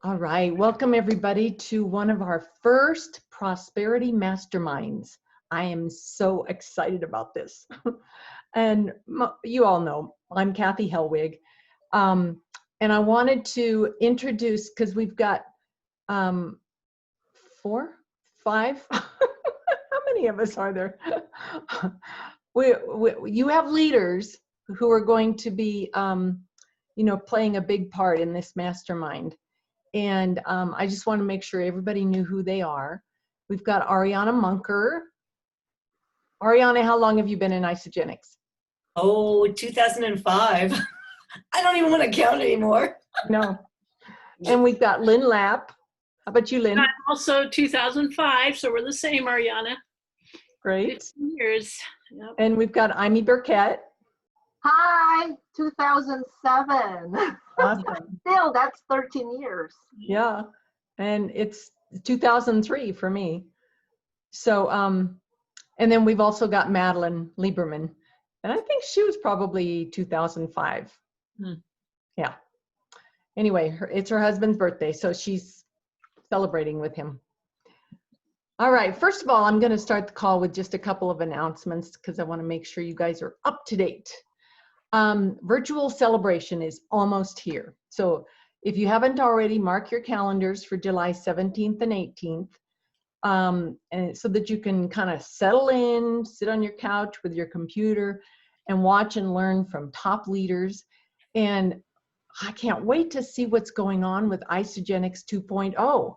All right, welcome everybody to one of our first prosperity masterminds. I am so excited about this. And you all know, I'm Kathy Hellwig. And I wanted to introduce, because we've got 4, 5, how many of us are there? You have leaders who are going to be, playing a big part in this mastermind. And I just want to make sure everybody knew who they are. We've got Ariana Munker. Ariana, how long have you been in Isogenics? Oh, 2005. I don't even want to count anymore. No. And we've got Lynn Lapp. How about you, Lynn? I'm also 2005, so we're the same, Ariana. Great. 15 years. Yep. And we've got Amy Burkett. Hi, 2007. Awesome. Still, that's 13 years. Yeah. And it's 2003 for me. So, and then we've also got Madeline Lieberman. And I think she was probably 2005. Yeah. Anyway, it's her husband's birthday, so she's celebrating with him. All right. First of all, I'm going to start the call with just a couple of announcements because I want to make sure you guys are up to date. Virtual celebration is almost here. So if you haven't already, mark your calendars for July 17th and 18th. And so that you can kind of settle in, sit on your couch with your computer and watch and learn from top leaders. And I can't wait to see what's going on with Isogenics 2.0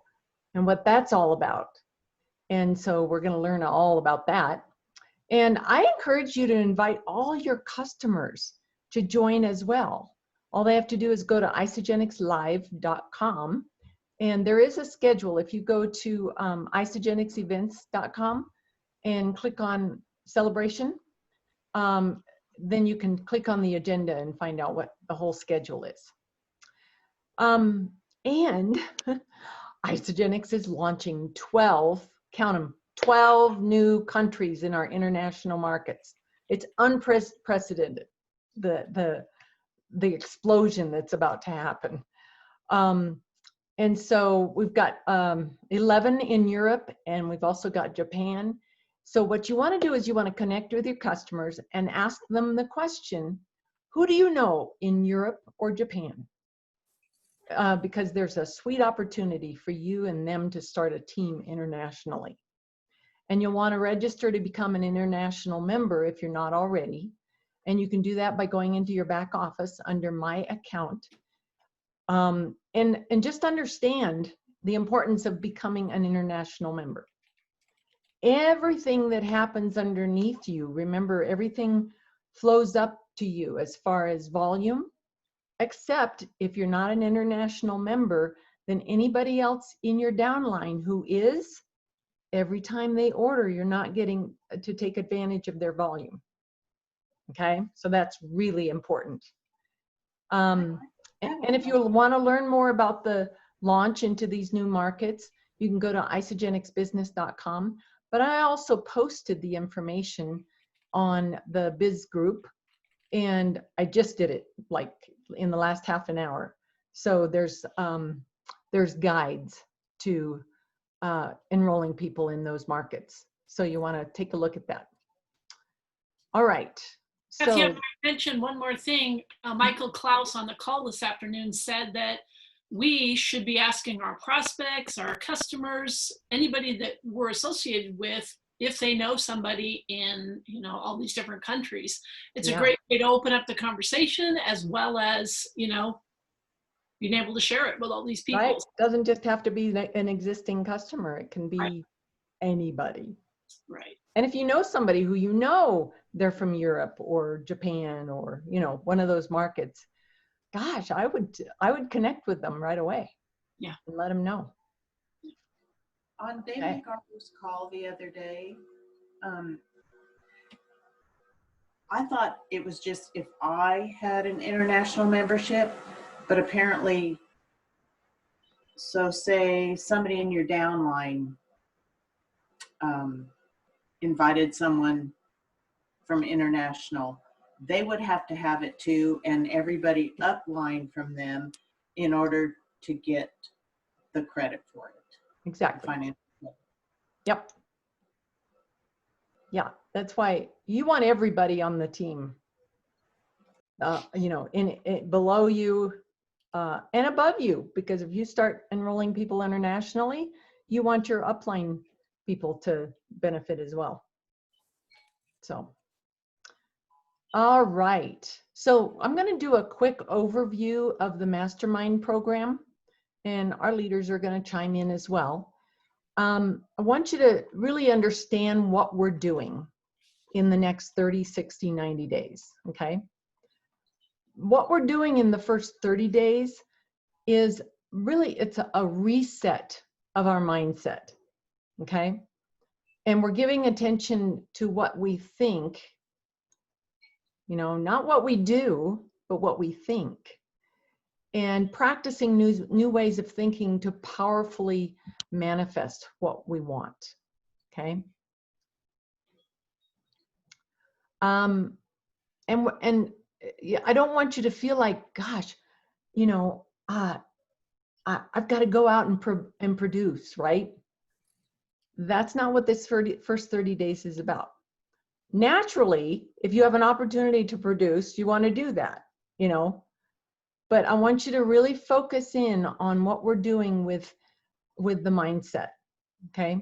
and what that's all about. And so we're going to learn all about that. And I encourage you to invite all your customers to join as well. All they have to do is go to isogenicslive.com. And there is a schedule. If you go to isogenicsevents.com and click on celebration, then you can click on the agenda and find out what the whole schedule is. And Isogenics is launching 12, count them, 12 new countries in our international markets. It's unprecedented, the explosion that's about to happen. And so we've got 11 in Europe, and we've also got Japan. So what you want to do is you want to connect with your customers and ask them the question, who do you know in Europe or Japan? Because there's a sweet opportunity for you and them to start a team internationally. And you'll want to register to become an international member if you're not already. And you can do that by going into your back office under My Account. And just understand the importance of becoming an international member. Everything that happens underneath you, remember, everything flows up to you as far as volume, except if you're not an international member, then anybody else in your downline who is, every time they order, you're not getting to take advantage of their volume. Okay, so that's really important. And if you want to learn more about the launch into these new markets, you can go to isogenicsbusiness.com. But I also posted the information on the Biz group, and I just did it like in the last half an hour. So there's guides to enrolling people in those markets. So you want to take a look at that. All right. If you So have to mention one more thing, Michael Klaus on the call this afternoon said that we should be asking our prospects, our customers, anybody that we're associated with, if they know somebody in, all these different countries. It's a great way to open up the conversation, as well as, being able to share it with all these people. Right. It doesn't just have to be an existing customer. It can be anybody. Right. And if you know somebody who you know they're from Europe or Japan or, one of those markets, gosh, I would connect with them right away. Yeah. And let them know. On David Garber's call the other day, I thought it was just if I had an international membership, but apparently, so say somebody in your downline invited someone from international, they would have to have it too, and everybody upline from them in order to get the credit for it. Exactly. Financial. Yep. Yeah, that's why you want everybody on the team, you know, in below you and above you, because if you start enrolling people internationally, you want your upline people to benefit as well. So, all right. So I'm going to do a quick overview of the Mastermind program, and our leaders are going to chime in as well. I want you to really understand what we're doing in the next 30, 60, 90 days, okay? What we're doing in the first 30 days is really, it's a reset of our mindset, okay? And we're giving attention to what we think, you know, not what we do, but what we think. And practicing new ways of thinking to powerfully manifest what we want, okay? And I don't want you to feel like, gosh, you know, I've got to go out and produce, right? That's not what this first 30 days is about. Naturally, if you have an opportunity to produce, you want to do that, you know, but I want you to really focus in on what we're doing with the mindset, okay?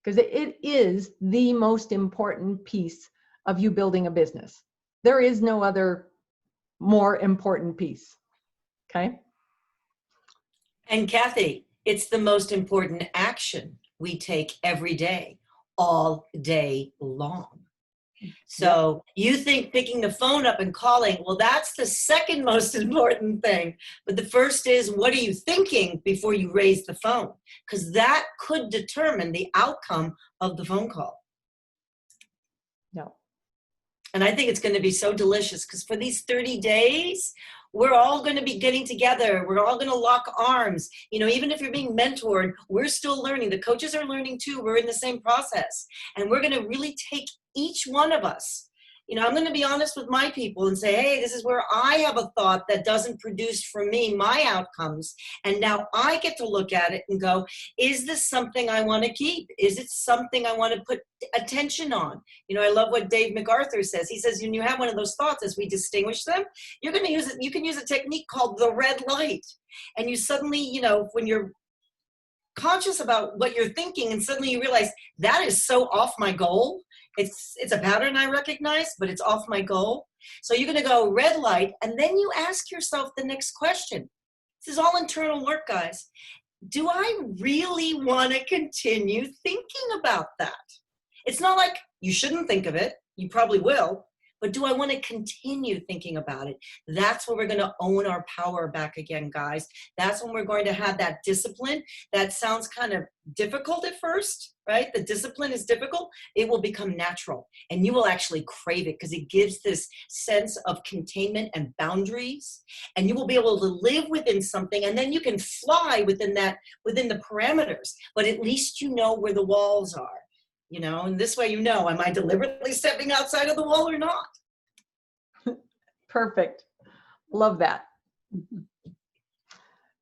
Because it is the most important piece of you building a business. There is no other more important piece, okay? And Kathy, it's the most important action we take every day, all day long. So you think picking the phone up and calling, well, that's the second most important thing. But the first is, what are you thinking before you raise the phone? Because that could determine the outcome of the phone call. No. And I think it's going to be so delicious because for these 30 days, we're all going to be getting together. We're all going to lock arms. You know, even if you're being mentored, we're still learning. The coaches are learning too. We're in the same process. And we're going to really take each one of us. You know, I'm going to be honest with my people and say, hey, this is where I have a thought that doesn't produce for me my outcomes. And now I get to look at it and go, is this something I want to keep? Is it something I want to put attention on? You know, I love what Dave MacArthur says. He says, when you have one of those thoughts, as we distinguish them, you're going to use it. You can use a technique called the red light. And you suddenly, you know, when you're conscious about what you're thinking and suddenly you realize that is so off my goal. It's a pattern I recognize, but it's off my goal. So you're going to go red light, and then you ask yourself the next question. This is all internal work, guys. Do I really want to continue thinking about that? It's not like you shouldn't think of it. You probably will. But do I want to continue thinking about it? That's when we're going to own our power back again, guys. That's when we're going to have that discipline. That sounds kind of difficult at first, right? The discipline is difficult. It will become natural, and you will actually crave it because it gives this sense of containment and boundaries, and you will be able to live within something, and then you can fly within the parameters, but at least you know where the walls are. You know, and this way, you know, am I deliberately stepping outside of the wall or not? Perfect. Love that.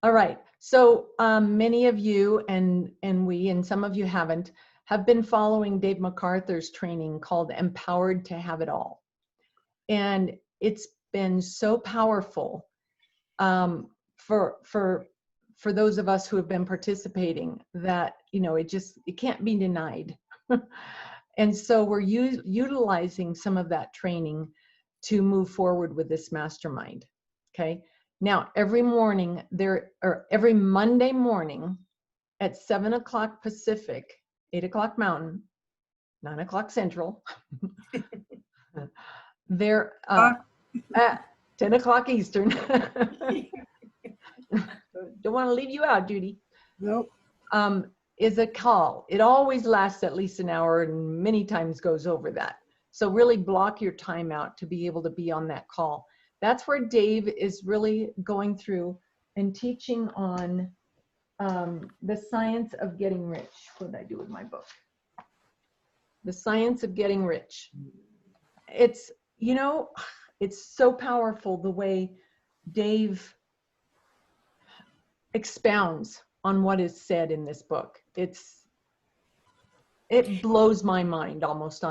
All right. So many of you and some of you haven't, have been following Dave MacArthur's training called Empowered to Have It All. And it's been so powerful for those of us who have been participating that, you know, it can't be denied. And so we're utilizing some of that training to move forward with this mastermind. Okay. Now, every Monday morning at 7 o'clock Pacific, 8 o'clock Mountain, 9 o'clock Central, there at 10 o'clock Eastern. Don't want to leave you out, Judy. Nope. Is a call. It always lasts at least an hour and many times goes over that. So really block your time out to be able to be on that call. That's where Dave is really going through and teaching on the science of getting rich. What did I do with my book? The science of getting rich. It's, you know, it's so powerful the way Dave expounds on what is said in this book. It blows my mind almost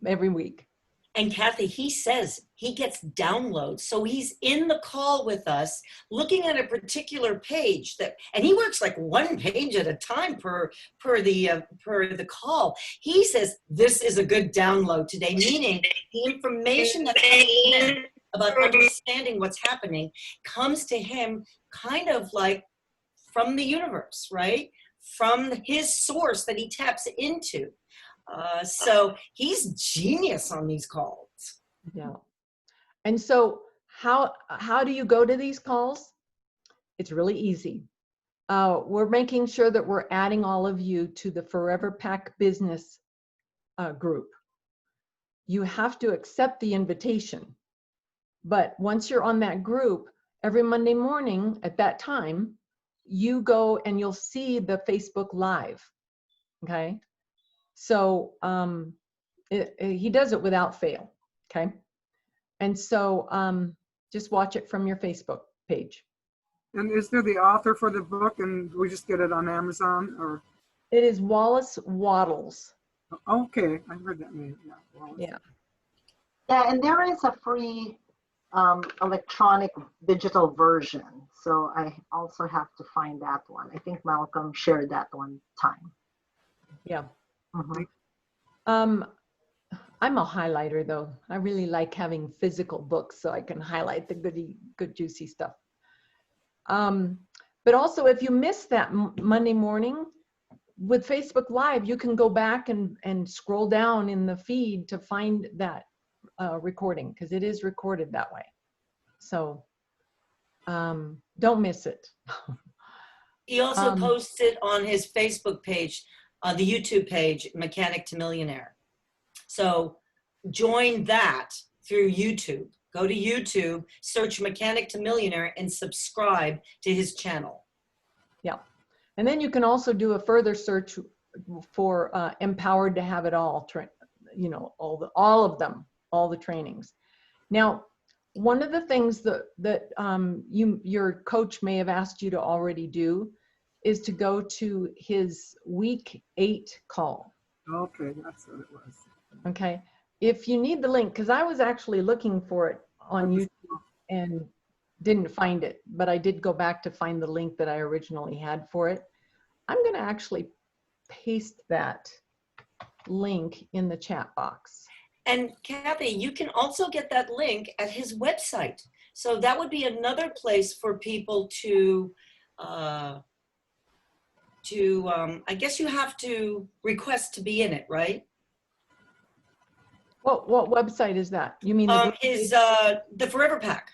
every week. And Kathy, he says he gets downloads. So he's in the call with us looking at a particular page and he works like one page at a time per the call. He says, this is a good download today, meaning the information that comes in about understanding what's happening comes to him kind of like from the universe, right? From his source that he taps into. So he's genius on these calls. Yeah. And so how do you go to these calls? It's really easy. We're making sure that we're adding all of you to the Forever Pack Business group. You have to accept the invitation. But once you're on that group, every Monday morning at that time, you go and you'll see the Facebook Live. Okay. So he does it without fail. Okay. And so just watch it from your Facebook page. And is there the author for the book, and we just get it on Amazon, or? It is Wallace Wattles. Okay, I heard that name. Yeah. Wallace. Yeah. Yeah, and there is a free electronic digital version. So I also have to find that one. I think Malcolm shared that one time. Yeah. Mhm. I'm a highlighter though. I really like having physical books so I can highlight the good juicy stuff. But also if you miss that Monday morning with Facebook Live, you can go back and scroll down in the feed to find that recording, because it is recorded that way. So don't miss it. He also posted on his Facebook page, the YouTube page, Mechanic to Millionaire. So join that through YouTube. Go to YouTube, search Mechanic to Millionaire, and subscribe to his channel. Yeah. And then you can also do a further search for Empowered to Have It All, all of them, all the trainings. Now, one of the things that your coach may have asked you to already do is to go to his week 8 call. Okay, that's what it was. Okay. If you need the link, because I was actually looking for it on YouTube and didn't find it, but I did go back to find the link that I originally had for it. I'm going to actually paste that link in the chat box. And Kathy, you can also get that link at his website. So that would be another place for people to I guess you have to request to be in it, right? What website is that? You mean the group Is page? the Forever Pack.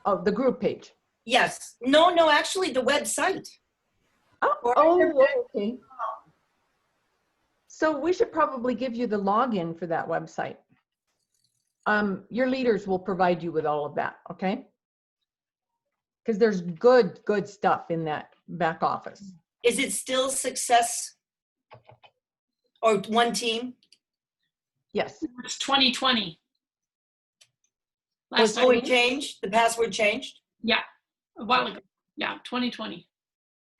Oh, the group page. Yes. No, actually the website. Okay. So we should probably give you the login for that website. Your leaders will provide you with all of that, okay? Because there's good stuff in that back office. Is it still Success or One Team? Yes. It's 2020. Was Last Oh, time, it changed? The password changed? yeah, a while ago. Yeah, 2020.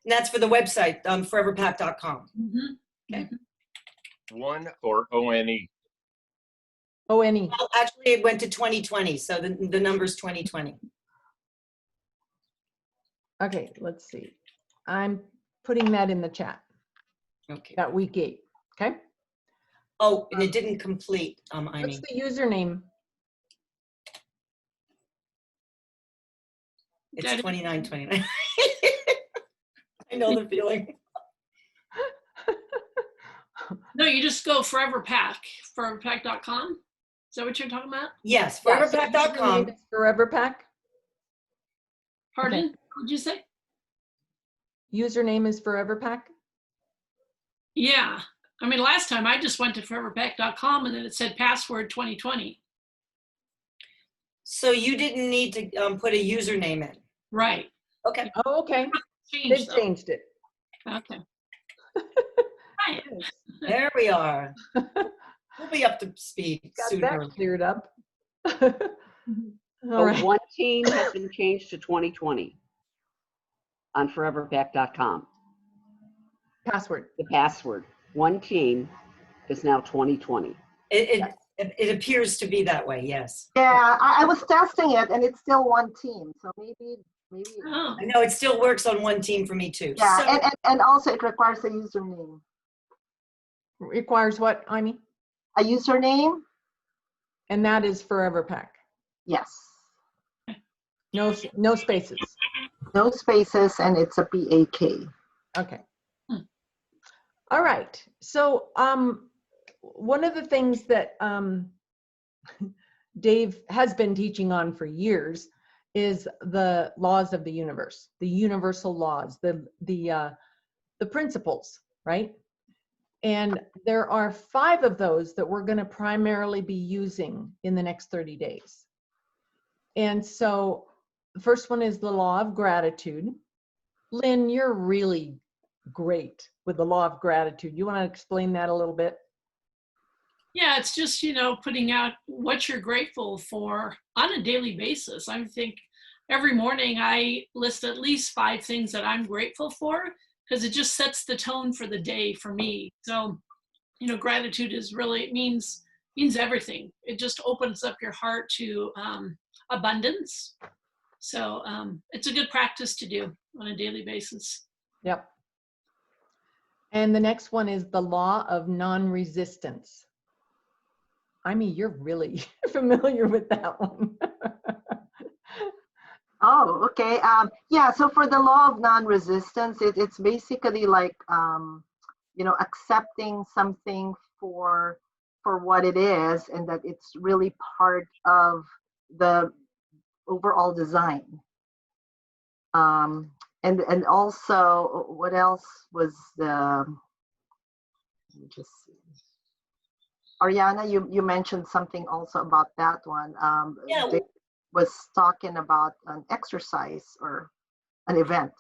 And that's for the website, foreverpack.com. Mm-hmm. Okay. One or ONE? ONE. Well, actually, it went to 2020, so the number's 2020. Okay, let's see. I'm putting that in the chat. Okay. That week 8. Okay. Oh, and it didn't complete, I What's mean. the username? It's 2929. I know the feeling. No, you just go Forever Pack, foreverpack.com. Is that what you're talking about? Yes, Yeah, so foreverpack.com. username is Forever Pack. Pardon? What'd you say? Username is Forever Pack. Yeah. I mean, last time I just went to foreverpack.com and then it said password 2020. So you didn't need to put a username in. Right. Okay. Oh, okay. Changed, They've though. changed it. Okay. Right. There we are. We'll be up to speed Got sooner. that cleared up. All Oh, right. One Team has been changed to 2020. on foreverpack.com. Password. The password, one team, is now 2020. It appears to be that way, yes. Yeah, I was testing it and it's still one team. So maybe. Oh, I know it still works on one team for me too. Yeah, So, and also it requires a username. Requires what, Amy? A username? And that is Forever Pack. Yes. No spaces. No spaces, and it's a PAK. Okay. All right. So one of the things that Dave has been teaching on for years is the laws of the universe, the universal laws, the principles, right? And there are 5 of those that we're going to primarily be using in the next 30 days. And so the first one is the law of gratitude. Lynn, you're really great with the law of gratitude. You want to explain that a little bit? yeah, it's just, putting out what you're grateful for on a daily basis. I think every morning I list at least 5 things that I'm grateful for, because it just sets the tone for the day for me. So, gratitude is really, it means everything. It just opens up your heart to abundance. So it's a good practice to do on a daily basis. Yep. And the next one is the law of non-resistance. I mean, you're really familiar with that one. Oh, okay. Yeah, so for the law of non-resistance, it's basically like, accepting something for what it is, and that it's really part of the overall design. And also, what else was let me just see. Ariana, you mentioned something also about that one. yeah, They was talking about an exercise or an event.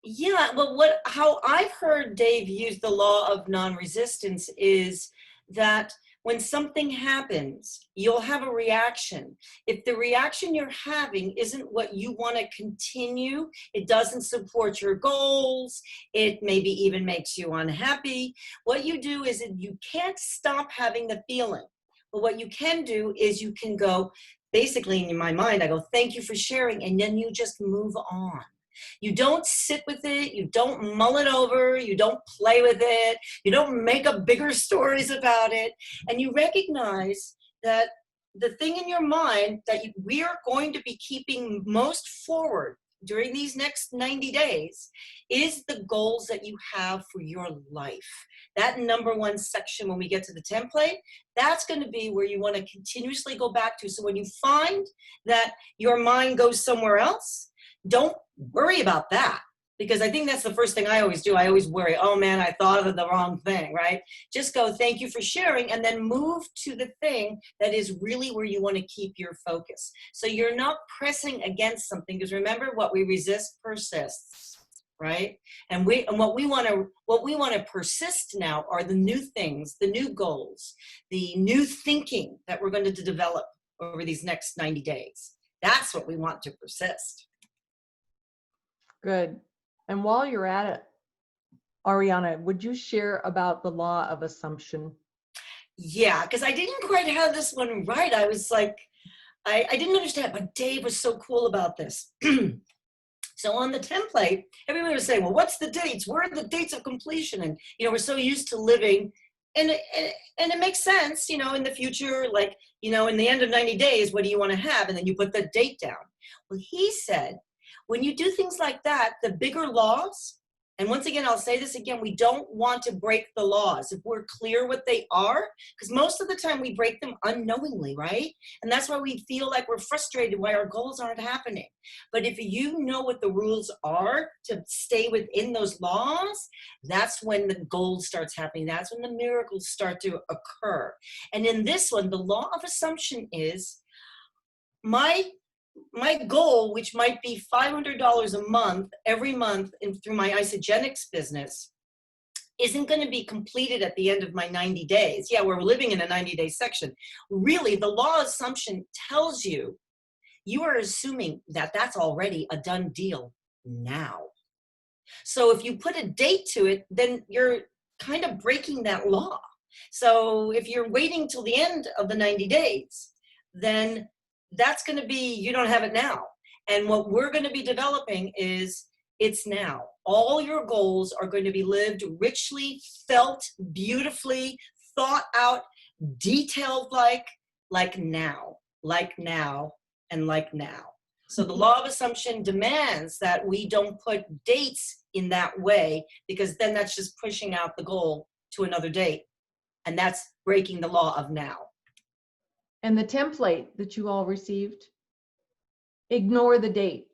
yeah. Well, how I've heard Dave use the law of non-resistance is that when something happens, you'll have a reaction. If the reaction you're having isn't what you want to continue, it doesn't support your goals, it maybe even makes you unhappy, what you do is that you can't stop having the feeling. But what you can do is you can go, basically in my mind, I go, thank you for sharing, and then you just move on. You don't sit with it, you don't mull it over, you don't play with it, you don't make up bigger stories about it, and you recognize that the thing in your mind that we are going to be keeping most forward during these next 90 days is the goals that you have for your life. That number 1 section when we get to the template, that's going to be where you want to continuously go back to. So when you find that your mind goes somewhere else, don't worry about that, because I think that's the first thing I always do. I always worry, oh man, I thought of the wrong thing, right? Just go, thank you for sharing, and then move to the thing that is really where you want to keep your focus. So you're not pressing against something, because remember, what we resist persists, right? And what we want to persist now are the new things, the new goals, the new thinking that we're going to develop over these next 90 days. That's what we want to persist. Good. And while you're at it, Ariana, would you share about the law of assumption? Yeah, because I didn't quite have this one right. I was like, I didn't understand, but Dave was so cool about this. So on the template, everybody was saying, well, what's the dates? Where are the dates of completion? And, we're so used to living, and it makes sense, in the future, like, in the end of 90 days, what do you want to have? And then you put the date down. Well, he said, when you do things like that, the bigger laws, and once again, I'll say this again, we don't want to break the laws if we're clear what they are, because most of the time we break them unknowingly, right? And that's why we feel like we're frustrated why our goals aren't happening. But if you know what the rules are to stay within those laws, that's when the gold starts happening. That's when the miracles start to occur. And in this one, the law of assumption is my goal, which might be $500 a month, every month through my Isogenics business, isn't going to be completed at the end of my 90 days. Yeah, we're living in a 90-day section. Really, the law of assumption tells you, you are assuming that that's already a done deal now. So if you put a date to it, then you're kind of breaking that law. So if you're waiting till the end of the 90 days, then that's going to be, you don't have it now. And what we're going to be developing is it's now. All your goals are going to be lived richly, felt beautifully, thought out, detailed like now, and like now. So the law of assumption demands that we don't put dates in that way, because then that's just pushing out the goal to another date. And that's breaking the law of now. And the template that you all received, ignore the date.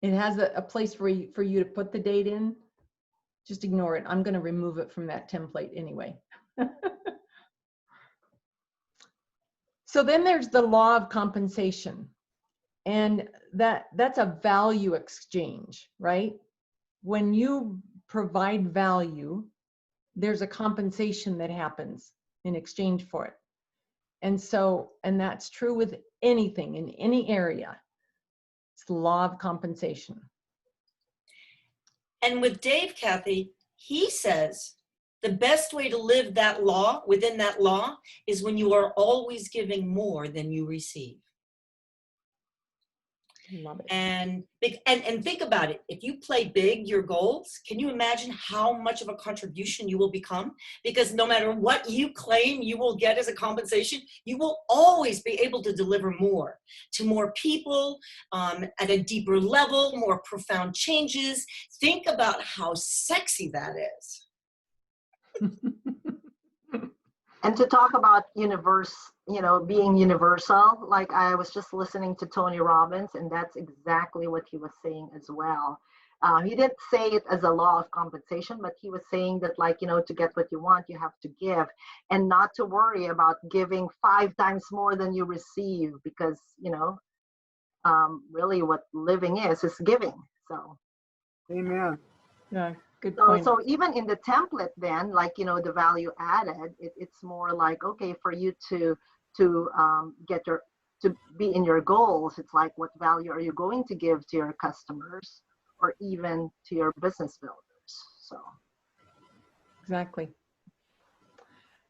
It has a place for you to put the date in. Just ignore it. I'm going to remove it from that template anyway. So then there's the law of compensation. And that's a value exchange, right? When you provide value, there's a compensation that happens in exchange for it. And that's true with anything in any area. It's the law of compensation. And with Dave, Kathy, he says the best way to live that law, within that law, is when you are always giving more than you receive. Love it. And think about it. If you play big your goals, can you imagine how much of a contribution you will become? Because no matter what you claim you will get as a compensation, you will always be able to deliver more to more people, at a deeper level, more profound changes. Think about how sexy that is. And to talk about being universal, like I was just listening to Tony Robbins, and that's exactly what he was saying as well. He didn't say it as a law of compensation, but he was saying that, to get what you want, you have to give, and not to worry about giving 5 times more than you receive, because, really what living is giving. So. Amen. Yeah, good point. So even in the template then, the value added, it's more like, okay, for you to be in your goals, it's like, what value are you going to give to your customers or even to your business builders? So. Exactly.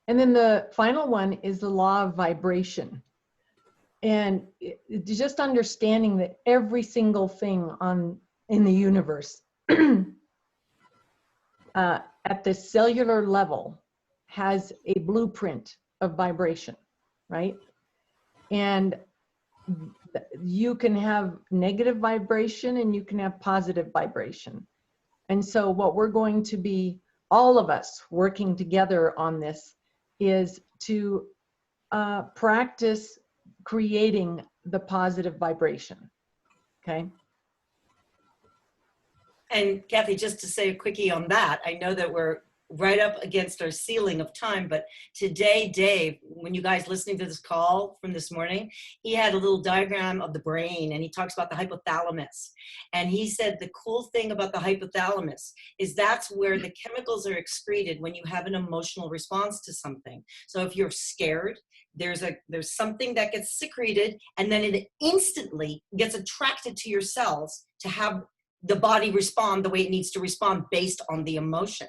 And then the final one is the law of vibration. And just understanding that every single thing in the universe at the cellular level has a blueprint of vibration, right? And you can have negative vibration and you can have positive vibration. And so what we're going to be, all of us working together on this, is to practice creating the positive vibration, okay? And Kathy, just to say a quickie on that, I know that we're right up against our ceiling of time, but today, Dave, when you guys listening to this call from this morning, he had a little diagram of the brain, and he talks about the hypothalamus. And he said the cool thing about the hypothalamus is that's where the chemicals are excreted when you have an emotional response to something. So if you're scared, there's something that gets secreted, and then it instantly gets attracted to your cells to have the body respond the way it needs to respond based on the emotion.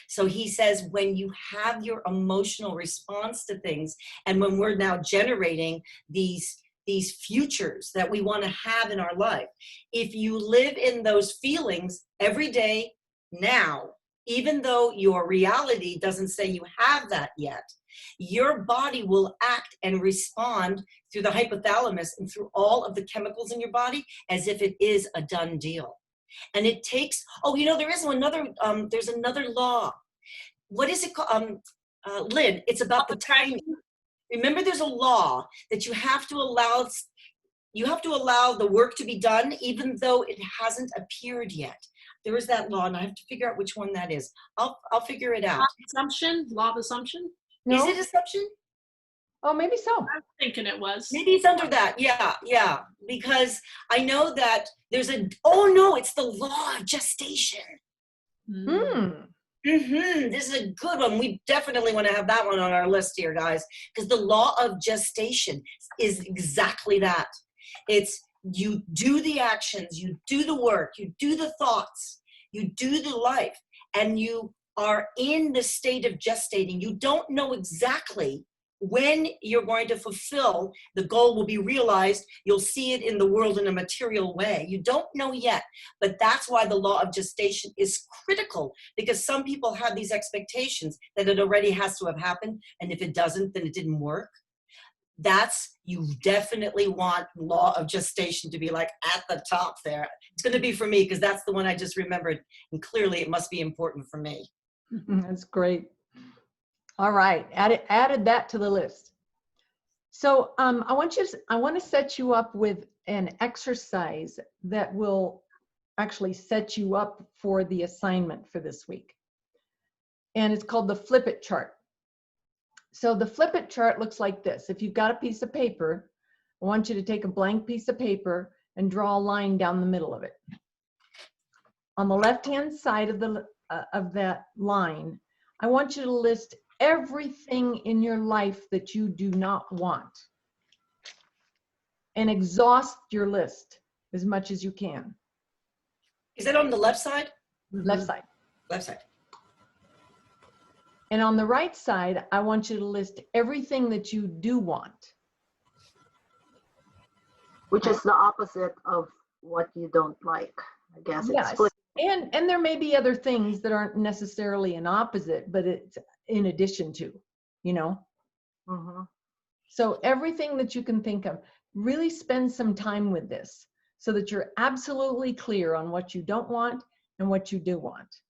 So he says, when you have your emotional response to things, and when we're now generating these futures that we want to have in our life, if you live in those feelings every day now, even though your reality doesn't say you have that yet, your body will act and respond through the hypothalamus and through all of the chemicals in your body as if it is a done deal. And it takes, there's another law. What is it called? Lynn, it's about the timing. Remember, there's a law that you have to allow the work to be done even though it hasn't appeared yet. There is that law, and I have to figure out which one that is. I'll figure it out. Law of assumption? No? Is it assumption? Oh, maybe so. I'm thinking it was. Maybe it's under that. Yeah. Because I know that there's it's the law of gestation. This is a good one. We definitely want to have that one on our list here, guys, because the law of gestation is exactly that. It's you do the actions, you do the work, you do the thoughts, you do the life, and you are in the state of gestating. You don't know exactly when you're going to fulfill the goal will be realized. You'll see it in the world in a material way. You don't know yet, but that's why the law of gestation is critical, because some people have these expectations that it already has to have happened, and if it doesn't, then it didn't work. That's, you definitely want law of gestation to be like at the top there. It's going to be for me because that's the one I just remembered, and clearly it must be important for me. That's great. All right, added that to the list. So I want to set you up with an exercise that will actually set you up for the assignment for this week. And it's called the Flip It chart. So the Flip It chart looks like this. If you've got a piece of paper, I want you to take a blank piece of paper and draw a line down the middle of it. On the left-hand side of that line, I want you to list everything in your life that you do not want, and exhaust your list as much as you can. Is that on the left side? Left side. Left side. And on the right side, I want you to list everything that you do want. Which is the opposite of what you don't like, I guess. It's Yes. split. And there may be other things that aren't necessarily an opposite, but it's in addition to, you know? Mhm. So everything that you can think of, really spend some time with this so that you're absolutely clear on what you don't want and what you do want.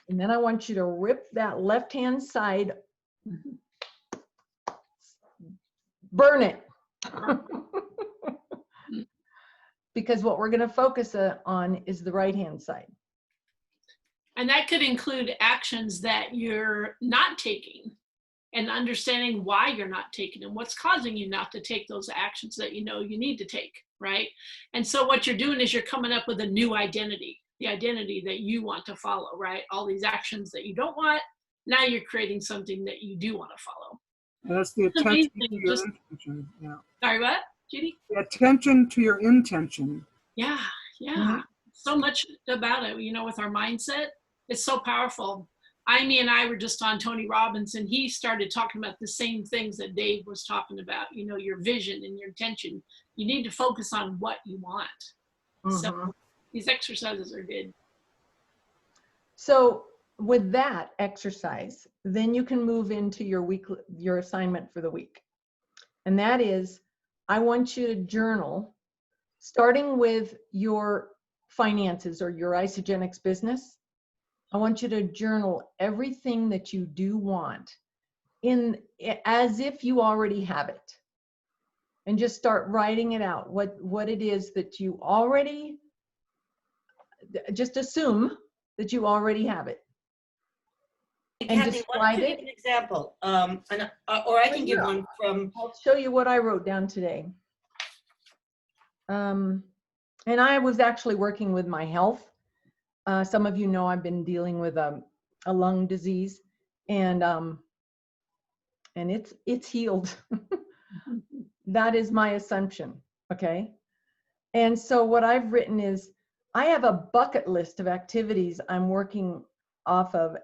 And then I want you to rip that left-hand side, burn it. Because what we're going to focus on is the right-hand side. And that could include actions that you're not taking, and understanding why you're not taking them, what's causing you not to take those actions that you know you need to take, right? And so what you're doing is you're coming up with a new identity, the identity that you want to follow, right? All these actions that you don't want, now you're creating something that you do want to follow. And that's the attention amazing, to your just- intention. Yeah. Sorry, what, Judy? The attention to your intention. Yeah, yeah. Mhm. So much about it, you know, with our mindset. It's so powerful. Amy and I were just on Tony Robbins, and he started talking about the same things that Dave was talking about, you know, your vision and your intention. You need to focus on what you want. Mhm. So these exercises are good. So with that exercise, then you can move into your assignment for the week. And that is, I want you to journal, starting with your finances or your Isogenics business. I want you to journal everything that you do want as if you already have it. And just start writing it out, what it is that you already, just assume that you already have it. And Kathy, why don't describe you it. give an example? Or I can give Yeah. one from, I'll show you what I wrote down today. And I was actually working with my health. Some of you know I've been dealing with a lung disease, and it's healed. That is my assumption, okay? And so what I've written is, I have a bucket list of activities I'm working off of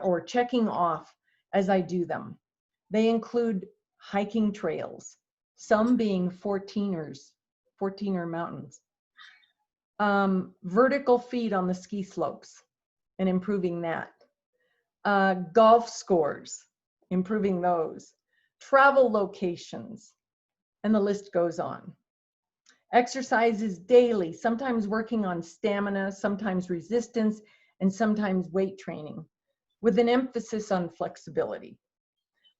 or checking off as I do them. They include hiking trails, some being 14er mountains, vertical feet on the ski slopes and improving that, golf scores, improving those, travel locations, and the list goes on. Exercises daily, sometimes working on stamina, sometimes resistance, and sometimes weight training, with an emphasis on flexibility.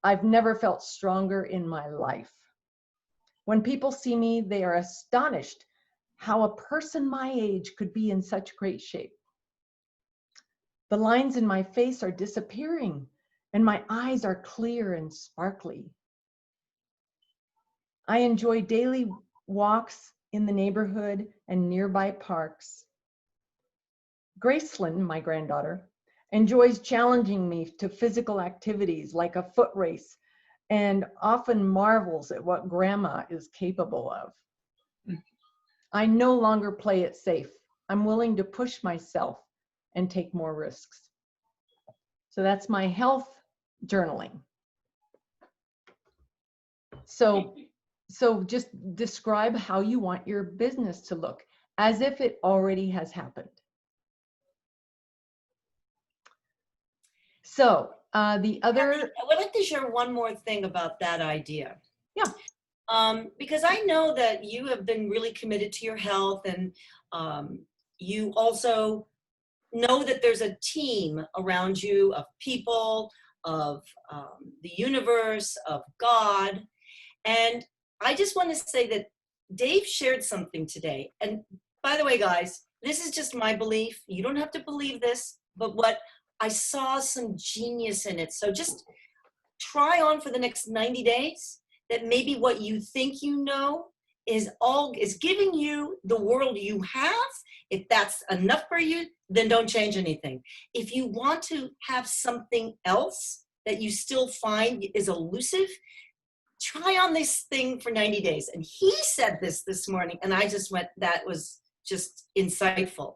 I've never felt stronger in my life. When people see me, they are astonished how a person my age could be in such great shape. The lines in my face are disappearing, and my eyes are clear and sparkly. I enjoy daily walks in the neighborhood and nearby parks. Gracelyn, my granddaughter, enjoys challenging me to physical activities like a foot race, and often marvels at what grandma is capable of. I no longer play it safe. I'm willing to push myself and take more risks. So that's my health journaling. So just describe how you want your business to look as if it already has happened. So the other, I would like to share one more thing about that idea. Yeah. Because I know that you have been really committed to your health, and you also know that there's a team around you of people, of the universe, of God. And I just want to say that Dave shared something today. And by the way, guys, this is just my belief. You don't have to believe this, but what I saw some genius in it. So just try on for the next 90 days that maybe what you think you know is giving you the world you have. If that's enough for you, then don't change anything. If you want to have something else that you still find is elusive, try on this thing for 90 days. And he said this morning, and I just went, that was just insightful.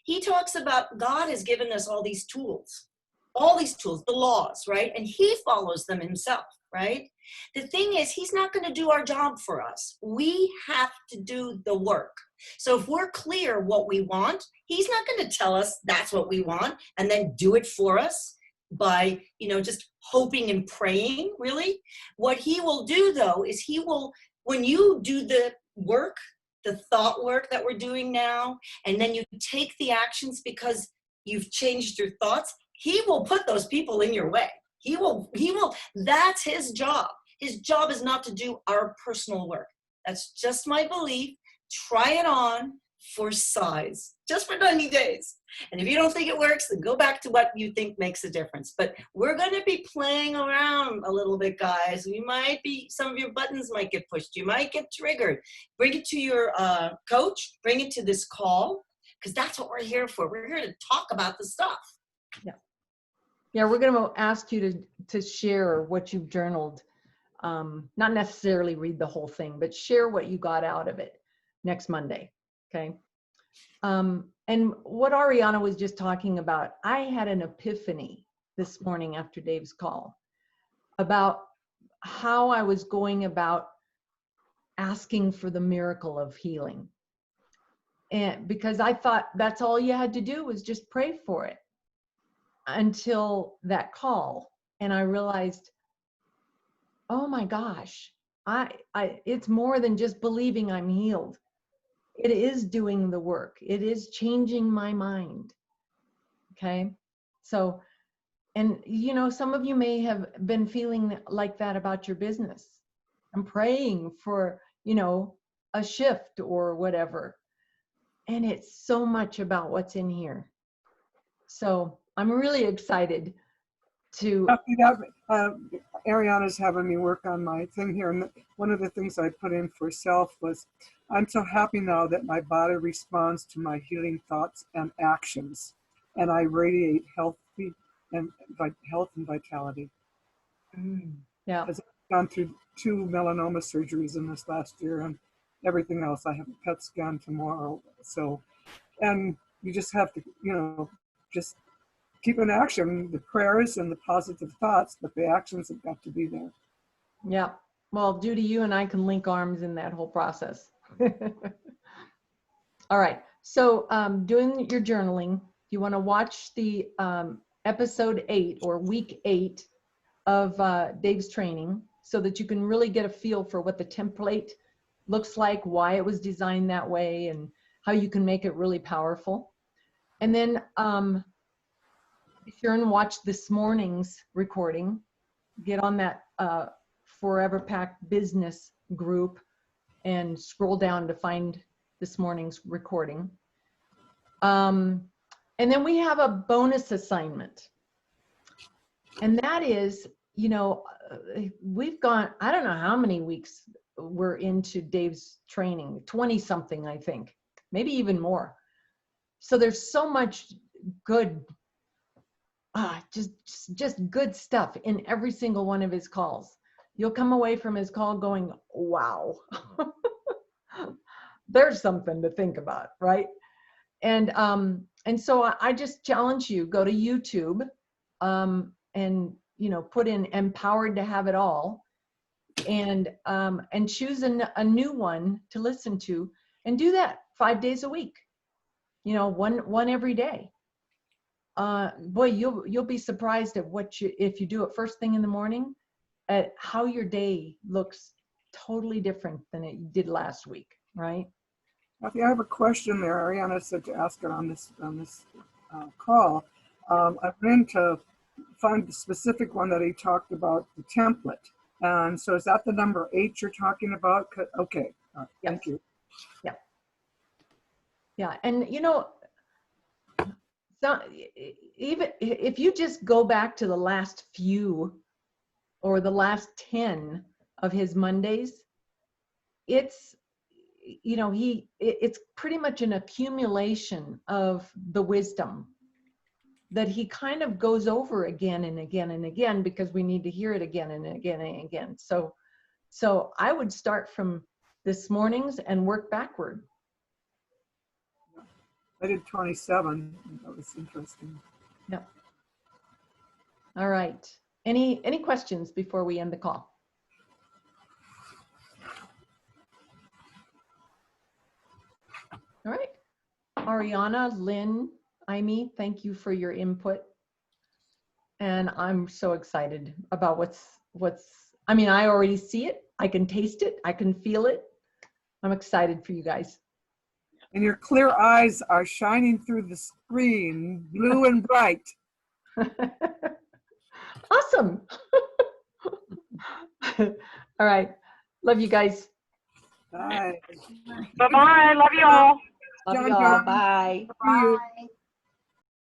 He talks about God has given us all these tools, the laws, right? And he follows them himself, right? The thing is, he's not going to do our job for us. We have to do the work. So if we're clear what we want, he's not going to tell us that's what we want and then do it for us by, just hoping and praying, really. What he will do, though, is he will, when you do the work, the thought work that we're doing now, and then you take the actions because you've changed your thoughts, he will put those people in your way. He will, that's his job. His job is not to do our personal work. That's just my belief. Try it on for size, just for 90 days. And if you don't think it works, then go back to what you think makes a difference. But we're going to be playing around a little bit, guys. Some of your buttons might get pushed. You might get triggered. Bring it to your coach. Bring it to this call, because that's what we're here for. We're here to talk about the stuff. Yeah, we're going to ask you to share what you've journaled. Not necessarily read the whole thing, but share what you got out of it next Monday. Okay. And what Ariana was just talking about, I had an epiphany this morning after Dave's call about how I was going about asking for the miracle of healing. And because I thought that's all you had to do was just pray for it until that call. And I realized, oh my gosh, it's more than just believing I'm healed. It is doing the work. It is changing my mind. Okay. So, and some of you may have been feeling like that about your business. I'm praying for, a shift or whatever. And it's so much about what's in here. So I'm really excited to. Ariana's having me work on my thing here. And one of the things I put in for self was, I'm so happy now that my body responds to my healing thoughts and actions. And I radiate health and vitality. Yeah. I've gone through 2 melanoma surgeries in this last year and everything else. I have a PET scan tomorrow. So, and you just have to, just keep in action the prayers and the positive thoughts, but the actions have got to be there. Yeah. Well, Judy, you and I can link arms in that whole process. All right. So doing your journaling, you want to watch the episode 8 or week 8 of Dave's training so that you can really get a feel for what the template looks like, why it was designed that way, and how you can make it really powerful. And then be sure and watch this morning's recording. Get on that Forever Pack business group and scroll down to find this morning's recording. And then we have a bonus assignment. And that is, we've gone, I don't know how many weeks we're into Dave's training, 20 something, I think, maybe even more. So there's so much good, just good stuff in every single one of his calls. You'll come away from his call going, wow, there's something to think about, right? And so I just challenge you, go to YouTube, and, you know, put in "empowered to have it all," and choose a new one to listen to, and do that 5 days a week, you know, one every day. Boy, you'll be surprised at if you do it first thing in the morning, at how your day looks totally different than it did last week, right? Kathy, I have a question there. Ariana said to ask it on this call. I went to find the specific one that he talked about, the template. And so is that the number 8 you're talking about? Okay, all right, Yes. thank you. Yeah, and you know, so even if you just go back to the last few or the last 10 of his Mondays, it's, you know, it's pretty much an accumulation of the wisdom that he kind of goes over again and again and again, because we need to hear it again and again and again. So I would start from this morning's and work backward. I did 27. That was interesting. Yep. All right. Any questions before we end the call? All right. Ariana, Lynn, Amy, thank you for your input. And I'm so excited about I mean, I already see it. I can taste it. I can feel it. I'm excited for you guys. And your clear eyes are shining through the screen, blue and bright. Awesome. All right. Love you guys. Bye. Bye-bye. Love you all. Love John, you all. John. Bye. See you. Bye.